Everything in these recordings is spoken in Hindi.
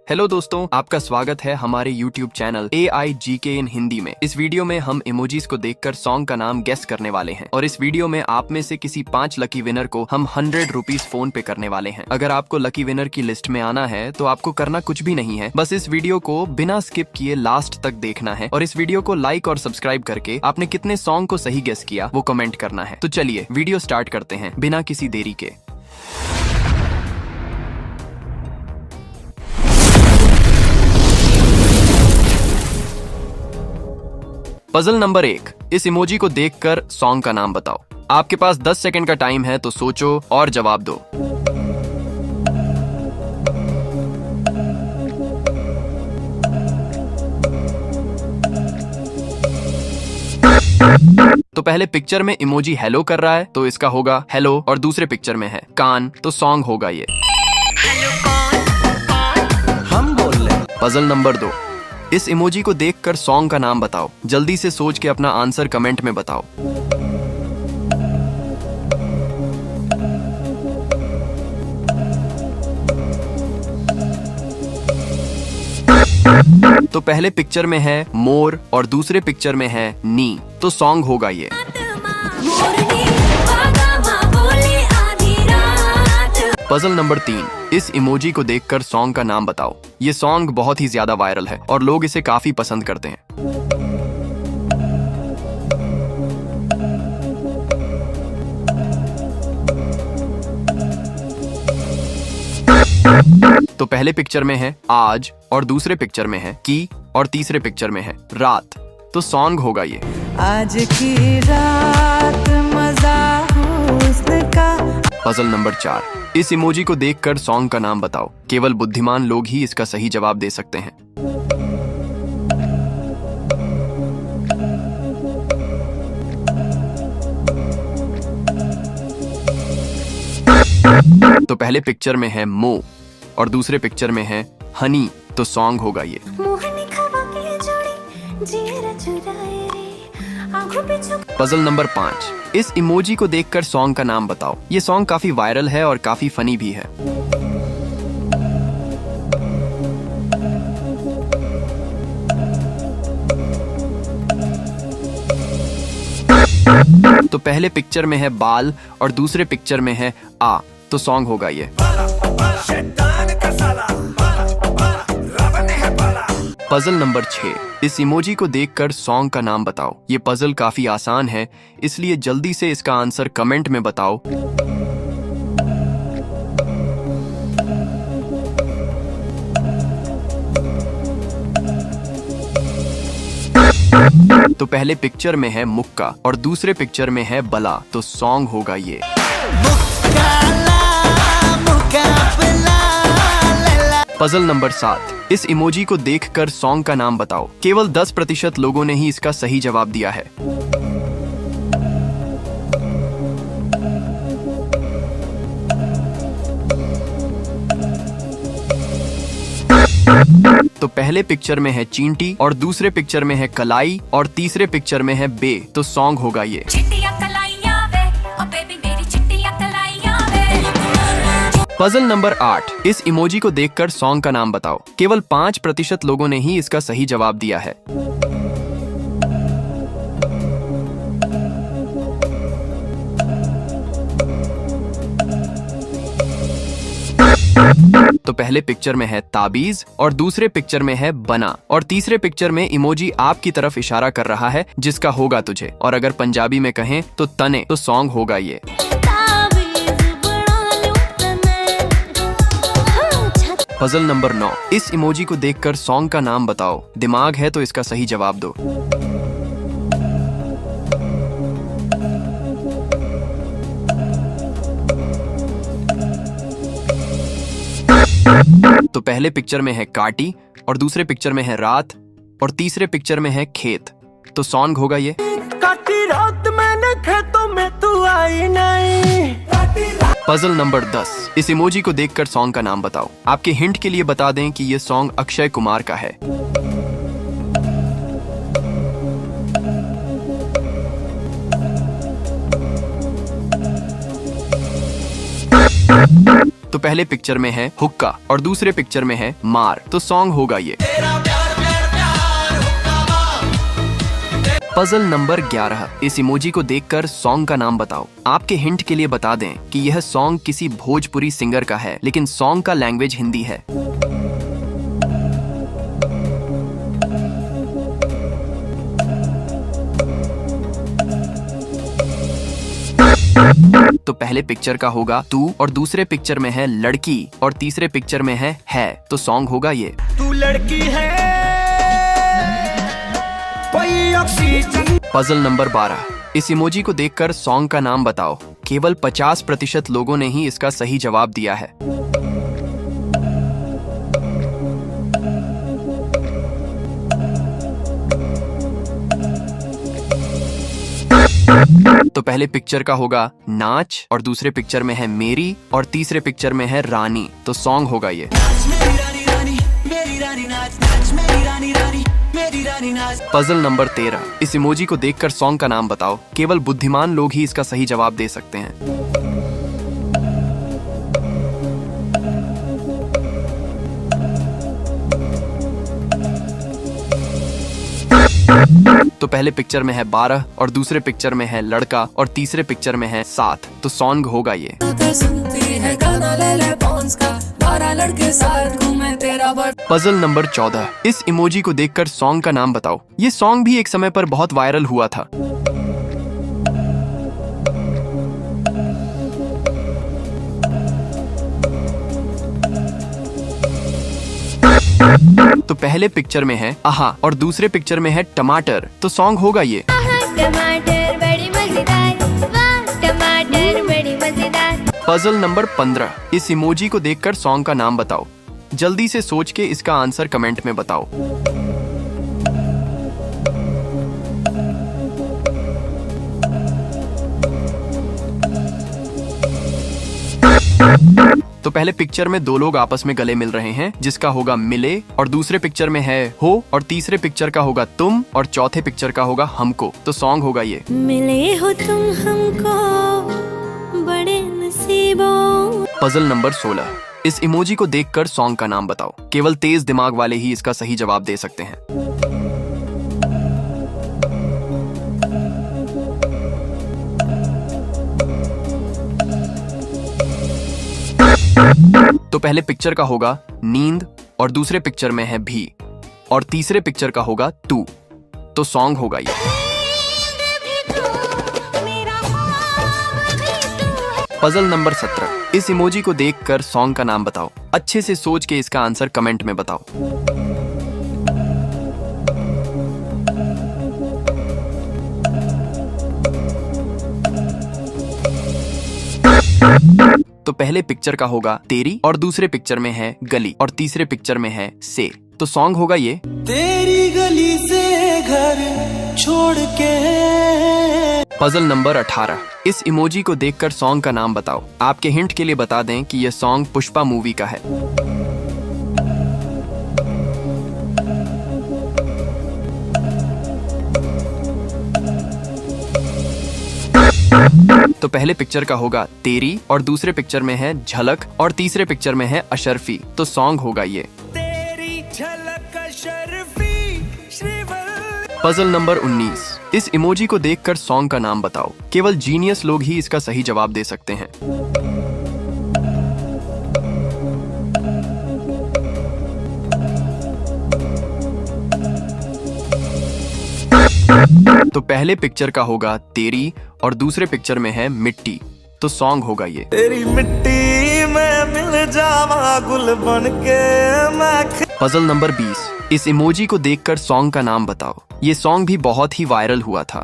हेलो दोस्तों, आपका स्वागत है हमारे YouTube चैनल AIGK इन हिंदी में। इस वीडियो में हम इमोजीज को देखकर सॉन्ग का नाम गेस करने वाले हैं और इस वीडियो में आप में से किसी 5 लकी विनर को हम 100 रुपीज फोन पे करने वाले हैं। अगर आपको लकी विनर की लिस्ट में आना है तो आपको करना कुछ भी नहीं है, बस इस वीडियो को बिना स्किप किए लास्ट तक देखना है और इस वीडियो को लाइक और सब्सक्राइब करके आपने कितने सॉन्ग को सही गेस किया वो कमेंट करना है। तो चलिए वीडियो स्टार्ट करते हैं बिना किसी देरी के। पजल नंबर 1, इस इमोजी को देखकर सॉन्ग का नाम बताओ। आपके पास 10 सेकंड का टाइम है, तो सोचो और जवाब दो। तो पहले पिक्चर में इमोजी हेलो कर रहा है तो इसका होगा हेलो, और दूसरे पिक्चर में है कान तो सॉन्ग होगा ये हेलो कौन हम बोल रहे। पजल नंबर 2, इस इमोजी को देखकर सॉन्ग का नाम बताओ। जल्दी से सोच के अपना आंसर कमेंट में बताओ। तो पहले पिक्चर में है मोर और दूसरे पिक्चर में है नी तो सॉन्ग होगा ये। पजल नंबर 3, इस इमोजी को देखकर सॉन्ग का नाम बताओ। ये सॉन्ग बहुत ही ज्यादा वायरल है और लोग इसे काफी पसंद करते हैं। तो पहले पिक्चर में है आज और दूसरे पिक्चर में है की और तीसरे पिक्चर में है रात तो सॉन्ग होगा ये आज की रात मजा हुस्न का। पजल नंबर 4, इस इमोजी को देखकर सॉन्ग का नाम बताओ। केवल बुद्धिमान लोग ही इसका सही जवाब दे सकते हैं। तो पहले पिक्चर में है मो और दूसरे पिक्चर में है हनी तो सॉन्ग होगा ये। पजल नंबर 5, इस इमोजी को देखकर सॉन्ग का नाम बताओ। ये सॉन्ग काफी वायरल है और काफी फनी भी है। तो पहले पिक्चर में है बाल और दूसरे पिक्चर में है आ तो सॉन्ग होगा ये। पजल नंबर 6, इस इमोजी को देखकर सॉन्ग का नाम बताओ। ये पजल काफी आसान है, इसलिए जल्दी से इसका आंसर कमेंट में बताओ। तो पहले पिक्चर में है मुक्का और दूसरे पिक्चर में है बला तो सॉन्ग होगा ये। पजल नंबर 7, इस इमोजी को देखकर सॉन्ग का नाम बताओ। केवल 10% लोगों ने ही इसका सही जवाब दिया है। तो पहले पिक्चर में है चींटी और दूसरे पिक्चर में है कलाई और तीसरे पिक्चर में है बे तो सॉन्ग होगा ये। पजल नंबर 8, इस इमोजी को देखकर सॉन्ग का नाम बताओ। केवल 5% लोगों ने ही इसका सही जवाब दिया है। तो पहले पिक्चर में है ताबीज और दूसरे पिक्चर में है बना और तीसरे पिक्चर में इमोजी आपकी तरफ इशारा कर रहा है जिसका होगा तुझे, और अगर पंजाबी में कहें तो तने तो सॉन्ग होगा ये। पजल नंबर 9, इस इमोजी को देखकर सॉन्ग का नाम बताओ। दिमाग है तो इसका सही जवाब दो। तो पहले पिक्चर में है काटी और दूसरे पिक्चर में है रात और तीसरे पिक्चर में है खेत तो सॉन्ग होगा ये। काटी रात मैंने खेतों में तू आई नहीं। पजल नंबर 10, इस इमोजी को देखकर सॉन्ग का नाम बताओ। आपके हिंट के लिए बता दें कि ये सॉन्ग अक्षय कुमार का है। तो तो पहले पिक्चर में है हुक्का और दूसरे पिक्चर में है मार, तो सॉन्ग होगा ये। पजल नंबर 11, इस इमोजी को देखकर सॉन्ग का नाम बताओ। आपके हिंट के लिए बता दें कि यह सॉन्ग किसी भोजपुरी सिंगर का है, लेकिन सॉन्ग का लैंग्वेज हिंदी है। तो पहले पिक्चर का होगा तू और दूसरे पिक्चर में है लड़की और तीसरे पिक्चर में है, तो सॉन्ग होगा ये। तू लड़की है कोई ऑक्सीजन। पजल नंबर 12, इस इमोजी को देखकर सॉन्ग का नाम बताओ। केवल 50% लोगों ने ही इसका सही जवाब दिया है। तो पहले पिक्चर का होगा नाच और दूसरे पिक्चर में है मेरी और तीसरे पिक्चर में है रानी, तो सॉन्ग होगा ये। पजल नंबर 13, इस इमोजी को देखकर सॉन्ग का नाम बताओ। केवल बुद्धिमान लोग ही इसका सही जवाब दे सकते हैं। तो पहले पिक्चर में है 12 और दूसरे पिक्चर में है लड़का और तीसरे पिक्चर में है 7, तो सॉन्ग होगा ये। पजल नंबर 14, इस इमोजी को देखकर सॉन्ग का नाम बताओ। ये सॉन्ग भी एक समय पर बहुत वायरल हुआ था। तो पहले पिक्चर में है आहा और दूसरे पिक्चर में है टमाटर, तो सॉन्ग होगा ये। टमाटर बड़ी मजेदार, वाह टमाटर बड़ी मजेदार। पजल नंबर 15, इस इमोजी को देखकर सॉन्ग का नाम बताओ। जल्दी से सोच के इसका आंसर कमेंट में बताओ। तो पहले पिक्चर में दो लोग आपस में गले मिल रहे हैं, जिसका होगा मिले, और दूसरे पिक्चर में है हो, और तीसरे पिक्चर का होगा तुम, और चौथे पिक्चर का होगा हमको, तो सॉन्ग होगा ये। मिले हो तुम हमको बड़े नसीबों। पजल नंबर 16, इस इमोजी को देखकर सॉन्ग का नाम बताओ। केवल तेज दिमाग वाले ही इसका सही जवाब दे सकते हैं। तो पहले पिक्चर का होगा नींद और दूसरे पिक्चर में है भी, और तीसरे पिक्चर का होगा तू, तो सॉन्ग होगा ये। पजल नंबर 17, इस इमोजी को देखकर सॉन्ग का नाम बताओ। अच्छे से सोच के इसका आंसर कमेंट में बताओ। तो पहले पिक्चर का होगा तेरी और दूसरे पिक्चर में है गली और तीसरे पिक्चर में है से, तो सॉन्ग होगा ये। तेरी गली से घर छोड़ के। पजल नंबर 18, इस इमोजी को देखकर सॉन्ग का नाम बताओ। आपके हिंट के लिए बता दें कि यह सॉन्ग पुष्पा मूवी का है। तो पहले पिक्चर का होगा तेरी और दूसरे पिक्चर में है झलक और तीसरे पिक्चर में है अशरफी, तो सॉन्ग होगा ये। तेरी झलक अशरफी श्रीवल। पजल नंबर 19, इस इमोजी को देखकर सॉन्ग का नाम बताओ। केवल जीनियस लोग ही इसका सही जवाब दे सकते हैं। तो पहले पिक्चर का होगा तेरी और दूसरे पिक्चर में है मिट्टी, तो सॉन्ग होगा ये। तेरी मिट्टी में मिल जावा गुल बनके मैं। पजल नंबर 20, इस इमोजी को देखकर सॉन्ग का नाम बताओ। ये सॉन्ग भी बहुत ही वायरल हुआ था।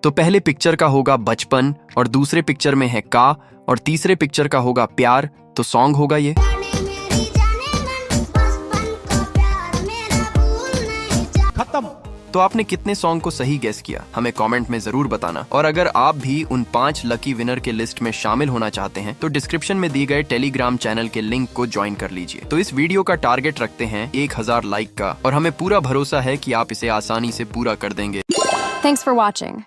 तो पहले पिक्चर का होगा बचपन और दूसरे पिक्चर में है का और तीसरे पिक्चर का होगा प्यार, तो सॉन्ग होगा ये। खत्म तो आपने कितने सॉन्ग को सही गेस किया हमें कमेंट में जरूर बताना। और अगर आप भी उन 5 लकी विनर के लिस्ट में शामिल होना चाहते हैं तो डिस्क्रिप्शन में दी गए टेलीग्राम चैनल के लिंक को ज्वाइन कर लीजिए। तो इस वीडियो का टारगेट रखते हैं 1000 लाइक का और हमें पूरा भरोसा है कि आप इसे आसानी से पूरा कर देंगे। Thanks for watching.